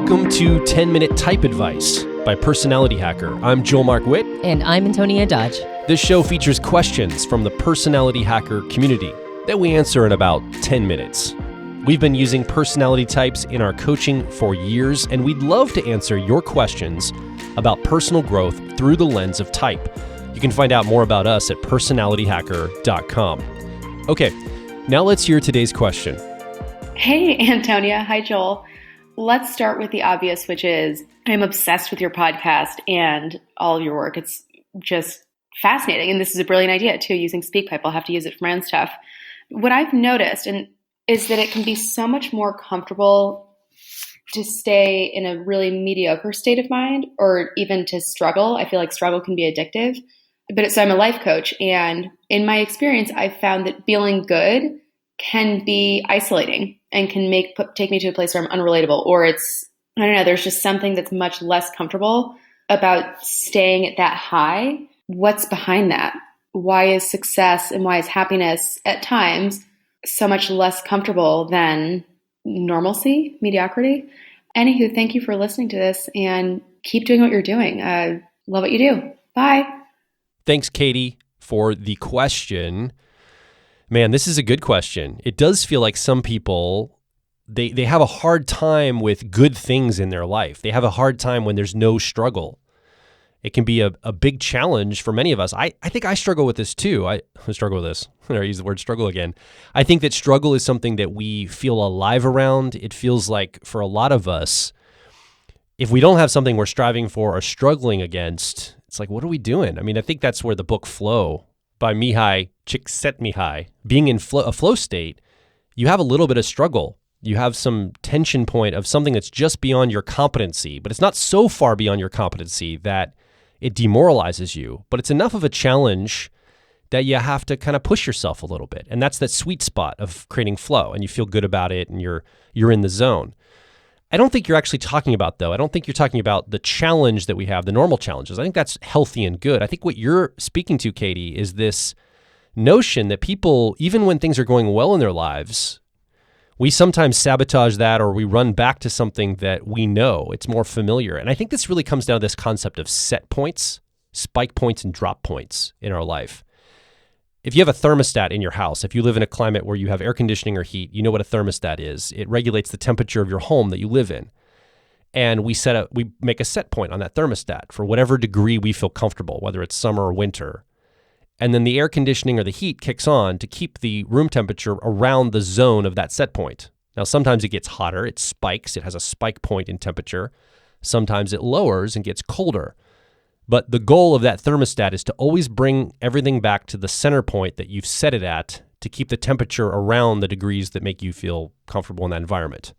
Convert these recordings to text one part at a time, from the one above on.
Welcome to 10-Minute Type Advice by Personality Hacker. I'm Joel Mark Witt. And I'm Antonia Dodge. This show features questions from the Personality Hacker community that we answer in about 10 minutes. We've been using personality types in our coaching for years, and we'd love to answer your questions about personal growth through the lens of type. You can find out more about us at personalityhacker.com. Okay, now let's hear today's question. Hey, Antonia. Hi, Joel. Let's start with the obvious, which is I'm obsessed with your podcast and all of your work. It's just fascinating. And this is a brilliant idea, too, using SpeakPipe. I'll have to use it for my own stuff. What I've noticed is that it can be so much more comfortable to stay in a really mediocre state of mind or even to struggle. I feel like struggle can be addictive. So I'm a life coach. And in my experience, I've found that feeling good can be isolating and can take me to a place where I'm unrelatable, or there's just something that's much less comfortable about staying at that high. What's behind that? Why is success and why is happiness at times so much less comfortable than normalcy, mediocrity? Anywho, thank you for listening to this and keep doing what you're doing. Love what you do. Bye. Thanks, Katie, for the question. Man, this is a good question. It does feel like some people, they have a hard time with good things in their life. They have a hard time when there's no struggle. It can be a big challenge for many of us. I think I struggle with this too. I struggle with this. I use the word struggle again. I think that struggle is something that we feel alive around. It feels like for a lot of us, if we don't have something we're striving for or struggling against, it's like, what are we doing? I mean, I think that's where the book Flow by Mihai Csikszentmihalyi, being in a flow state, you have a little bit of struggle. You have some tension point of something that's just beyond your competency, but it's not so far beyond your competency that it demoralizes you. But it's enough of a challenge that you have to kind of push yourself a little bit. And that's that sweet spot of creating flow, and you feel good about it and you're in the zone. I don't think you're actually talking about, though. I don't think you're talking about the challenge that we have, the normal challenges. I think that's healthy and good. I think what you're speaking to, Katie, is this notion that people, even when things are going well in their lives, we sometimes sabotage that or we run back to something that we know. It's more familiar. And I think this really comes down to this concept of set points, spike points, and drop points in our life. If you have a thermostat in your house, if you live in a climate where you have air conditioning or heat, you know what a thermostat is. It regulates the temperature of your home that you live in. And we make a set point on that thermostat for whatever degree we feel comfortable, whether it's summer or winter. And then the air conditioning or the heat kicks on to keep the room temperature around the zone of that set point. Now, sometimes it gets hotter, it spikes, it has a spike point in temperature. Sometimes it lowers and gets colder. But the goal of that thermostat is to always bring everything back to the center point that you've set it at to keep the temperature around the degrees that make you feel comfortable in that environment.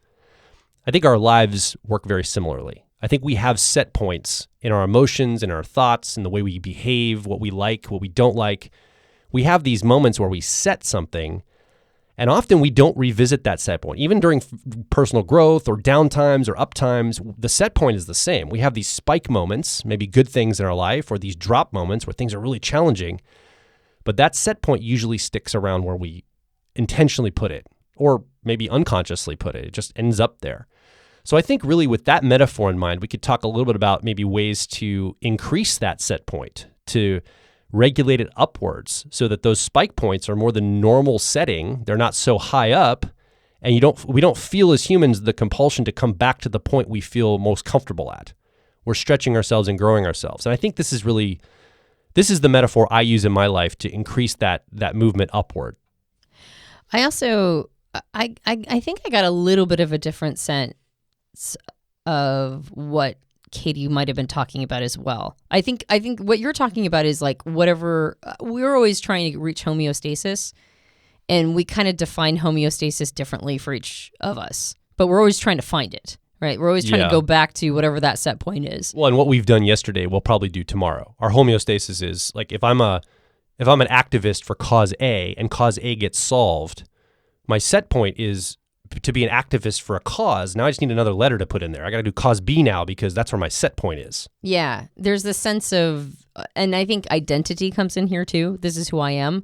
I think our lives work very similarly. I think we have set points in our emotions, in our thoughts, in the way we behave, what we like, what we don't like. We have these moments where we set something, and often we don't revisit that set point. Even during personal growth or downtimes or uptimes, the set point is the same. We have these spike moments, maybe good things in our life, or these drop moments where things are really challenging. But that set point usually sticks around where we intentionally put it, or maybe unconsciously put it. It just ends up there. So I think really with that metaphor in mind, we could talk a little bit about maybe ways to increase that set point, to regulate it upwards so that those spike points are more the normal setting. They're not so high up, and we don't feel as humans the compulsion to come back to the point we feel most comfortable at. We're stretching ourselves and growing ourselves. And I think this is the metaphor I use in my life to increase that movement upward. I also, I think I got a little bit of a different sense of what Katie might have been talking about as well. I think what you're talking about is like whatever, we're always trying to reach homeostasis, and we kind of define homeostasis differently for each of us, but we're always trying to find it, right? We're always trying to go back to whatever that set point is. Well, and what we've done yesterday, we'll probably do tomorrow. Our homeostasis is like, if I'm an activist for cause A and cause A gets solved, my set point is to be an activist for a cause. Now I just need another letter to put in there. I got to do cause B now because that's where my set point is. Yeah. There's this sense of, and I think identity comes in here too. This is who I am.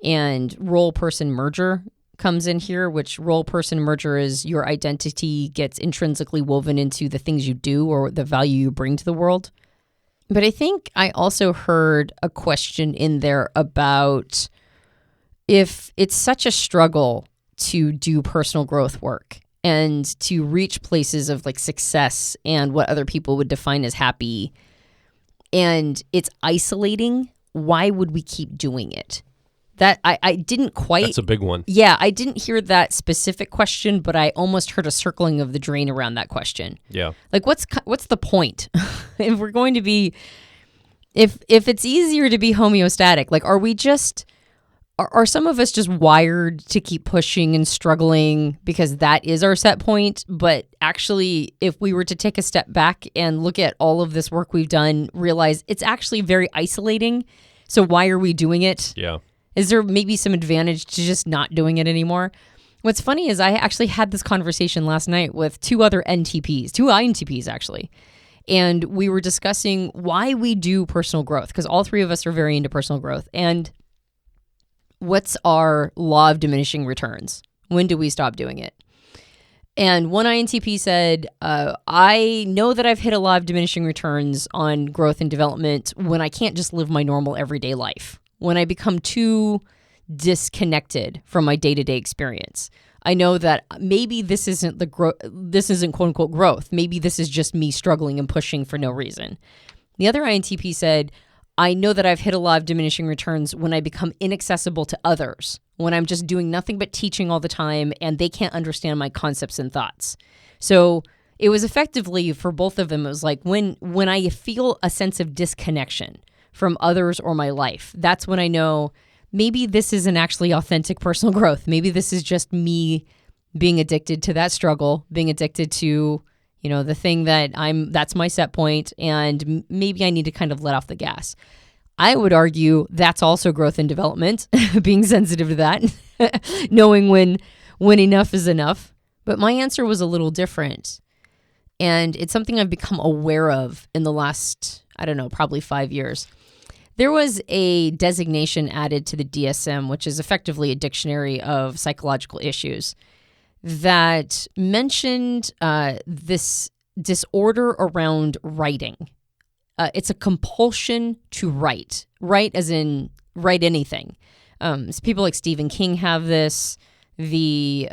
And role person merger comes in here, which role person merger is your identity gets intrinsically woven into the things you do or the value you bring to the world. But I think I also heard a question in there about if it's such a struggle to do personal growth work and to reach places of like success and what other people would define as happy, and it's isolating, why would we keep doing it? That I didn't quite... That's a big one. Yeah, I didn't hear that specific question, but I almost heard a circling of the drain around that question. Yeah. Like, what's the point? If we're going to be... If it's easier to be homeostatic, like, are some of us just wired to keep pushing and struggling because that is our set point? But actually, if we were to take a step back and look at all of this work we've done, realize it's actually very isolating. So why are we doing it? Yeah. Is there maybe some advantage to just not doing it anymore? What's funny is I actually had this conversation last night with two INTPs actually. And we were discussing why we do personal growth, because all three of us are very into personal growth. And what's our law of diminishing returns? When do we stop doing it? And one INTP said, I know that I've hit a law of diminishing returns on growth and development when I can't just live my normal everyday life. When I become too disconnected from my day-to-day experience. I know that maybe this isn't this isn't quote unquote growth. Maybe this is just me struggling and pushing for no reason. The other INTP said, I know that I've hit a law of diminishing returns when I become inaccessible to others, when I'm just doing nothing but teaching all the time and they can't understand my concepts and thoughts. So it was effectively for both of them, it was like when I feel a sense of disconnection from others or my life, that's when I know maybe this isn't actually authentic personal growth. Maybe this is just me being addicted to that struggle, being addicted to, the thing that's my set point, and maybe I need to kind of let off the gas. I would argue that's also growth and development, being sensitive to that, knowing when enough is enough. But my answer was a little different. And it's something I've become aware of in the last, probably 5 years. There was a designation added to the DSM, which is effectively a dictionary of psychological issues, that mentioned this disorder around writing. It's a compulsion to write as in write anything. So people like Stephen King have this. The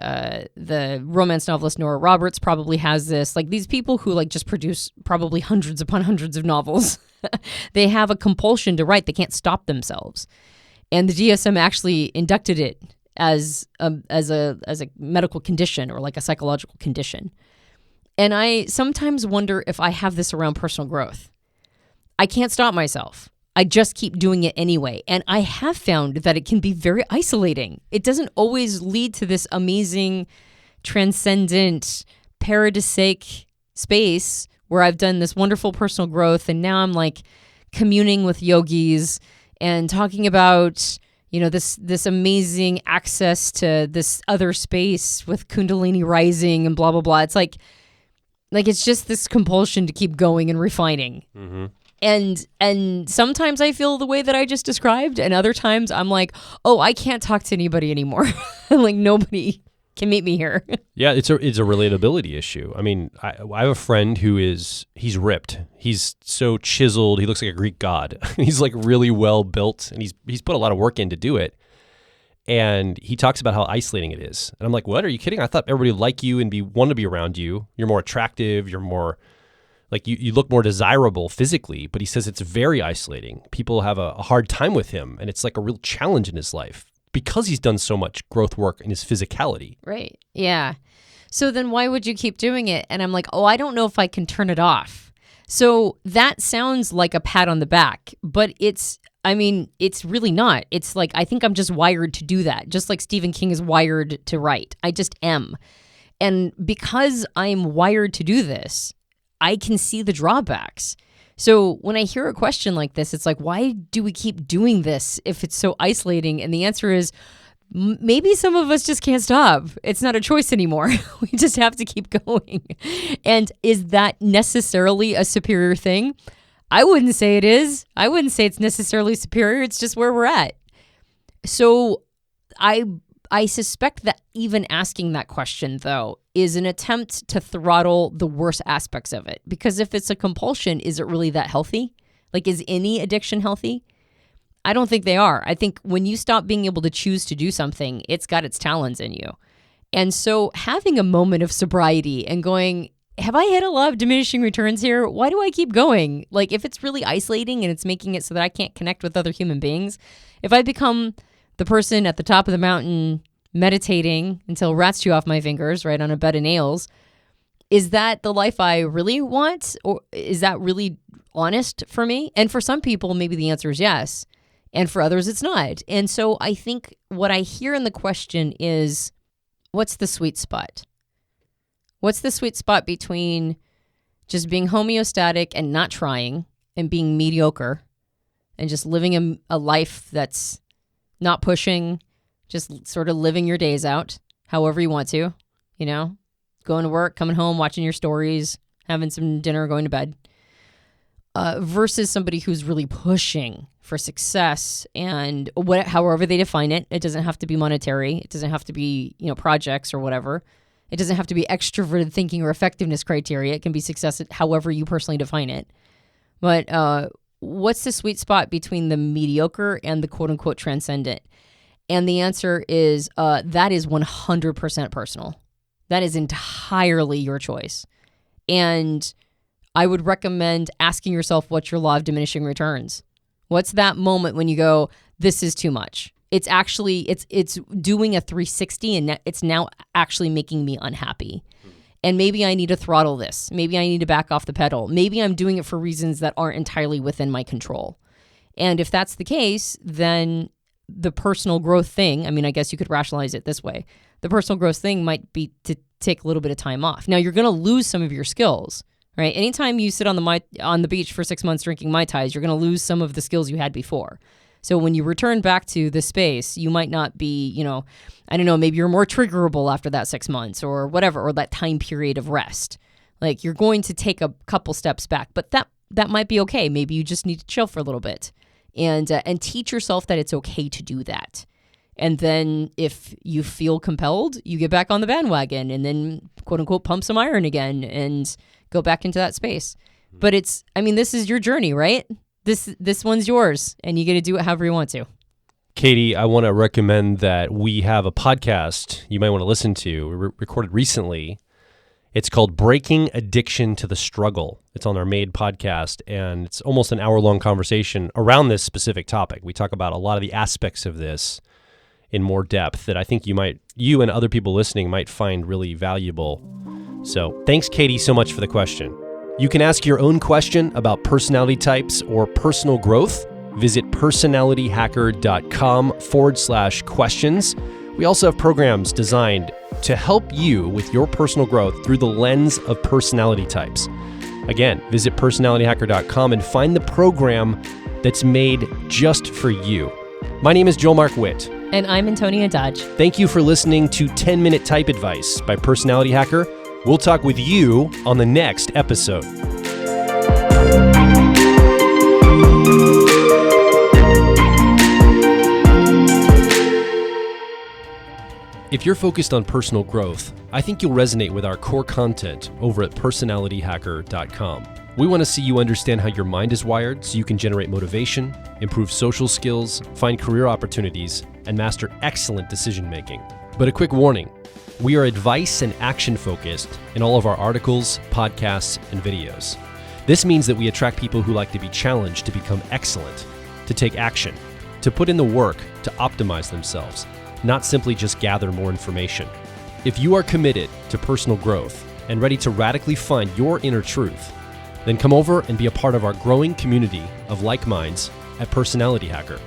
romance novelist Nora Roberts probably has this. Like these people who like just produce probably hundreds upon hundreds of novels, they have a compulsion to write. They can't stop themselves. And the DSM actually inducted it as a medical condition or like a psychological condition. And I sometimes wonder if I have this around personal growth. I can't stop myself. I just keep doing it anyway. And I have found that it can be very isolating. It doesn't always lead to this amazing, transcendent, paradisic space where I've done this wonderful personal growth. And now I'm like communing with yogis and talking about, this amazing access to this other space with Kundalini rising and blah, blah, blah. It's like it's just this compulsion to keep going and refining. Mm-hmm. And sometimes I feel the way that I just described, and other times I'm like, oh, I can't talk to anybody anymore. Like nobody can meet me here. Yeah, it's a relatability issue. I mean, I have a friend he's ripped. He's so chiseled. He looks like a Greek god. He's like really well built, and he's put a lot of work in to do it. And he talks about how isolating it is. And I'm like, what? Are you kidding? I thought everybody would like you and want to be around you. You're more attractive. You're more... like you look more desirable physically, but he says it's very isolating. People have a hard time with him, and it's like a real challenge in his life because he's done so much growth work in his physicality. Right. Yeah. So then why would you keep doing it? And I'm like, oh, I don't know if I can turn it off. So that sounds like a pat on the back, but it's really not. It's like, I think I'm just wired to do that. Just like Stephen King is wired to write. I just am. And because I'm wired to do this, I can see the drawbacks. So when I hear a question like this, it's like, why do we keep doing this if it's so isolating? And the answer is, maybe some of us just can't stop. It's not a choice anymore. We just have to keep going. And is that necessarily a superior thing? I wouldn't say it is. I wouldn't say it's necessarily superior. It's just where we're at. So I I suspect that even asking that question, though, is an attempt to throttle the worst aspects of it. Because if it's a compulsion, is it really that healthy? Like, is any addiction healthy? I don't think they are. I think when you stop being able to choose to do something, it's got its talons in you. And so having a moment of sobriety and going, have I hit a lot of diminishing returns here? Why do I keep going? Like, if it's really isolating and it's making it so that I can't connect with other human beings, if I become the person at the top of the mountain meditating until rats chew off my fingers, right, on a bed of nails, is that the life I really want? Or is that really honest for me? And for some people, maybe the answer is yes. And for others, it's not. And so I think what I hear in the question is, what's the sweet spot? What's the sweet spot between just being homeostatic and not trying and being mediocre and just living a life that's not pushing, just sort of living your days out however you want to, you know, going to work, coming home, watching your stories, having some dinner, going to bed, versus somebody who's really pushing for success and however they define it. It doesn't have to be monetary. It doesn't have to be, you know, projects or whatever. It doesn't have to be extroverted thinking or effectiveness criteria. It can be success however you personally define it. But what's the sweet spot between the mediocre and the quote unquote transcendent? And the answer is that is 100% personal. That is entirely your choice. And I would recommend asking yourself, what's your law of diminishing returns? What's that moment when you go, this is too much? It's actually, it's doing a 360 and it's now actually making me unhappy. And maybe I need to throttle this. Maybe I need to back off the pedal. Maybe I'm doing it for reasons that aren't entirely within my control. And if that's the case, then the personal growth thing, I mean, I guess you could rationalize it this way. The personal growth thing might be to take a little bit of time off. Now, you're going to lose some of your skills, right? Anytime you sit on the beach for 6 months drinking Mai Tais, you're going to lose some of the skills you had before. So when you return back to the space, you might not be, you know, I don't know, maybe you're more triggerable after that 6 months or whatever, or that time period of rest. Like, you're going to take a couple steps back, but that might be okay. Maybe you just need to chill for a little bit and teach yourself that it's okay to do that. And then if you feel compelled, you get back on the bandwagon and then, quote unquote, pump some iron again and go back into that space. But this is your journey, right? This one's yours, and you get to do it however you want to. Katie, I want to recommend that we have a podcast you might want to listen to. We recorded recently. It's called Breaking Addiction to the Struggle. It's on our Made podcast, and it's almost an hour-long conversation around this specific topic. We talk about a lot of the aspects of this in more depth that I think you and other people listening might find really valuable. So thanks, Katie, so much for the question. You can ask your own question about personality types or personal growth. Visit personalityhacker.com/questions. We also have programs designed to help you with your personal growth through the lens of personality types. Again, visit personalityhacker.com and find the program that's made just for you. My name is Joel Mark Witt. And I'm Antonia Dodge. Thank you for listening to 10-Minute Type Advice by Personality Hacker. We'll talk with you on the next episode. If you're focused on personal growth, I think you'll resonate with our core content over at personalityhacker.com. We want to see you understand how your mind is wired so you can generate motivation, improve social skills, find career opportunities, and master excellent decision making. But a quick warning. We are advice and action focused in all of our articles, podcasts, and videos. This means that we attract people who like to be challenged to become excellent, to take action, to put in the work to optimize themselves, not simply just gather more information. If you are committed to personal growth and ready to radically find your inner truth, then come over and be a part of our growing community of like minds at Personality Hacker.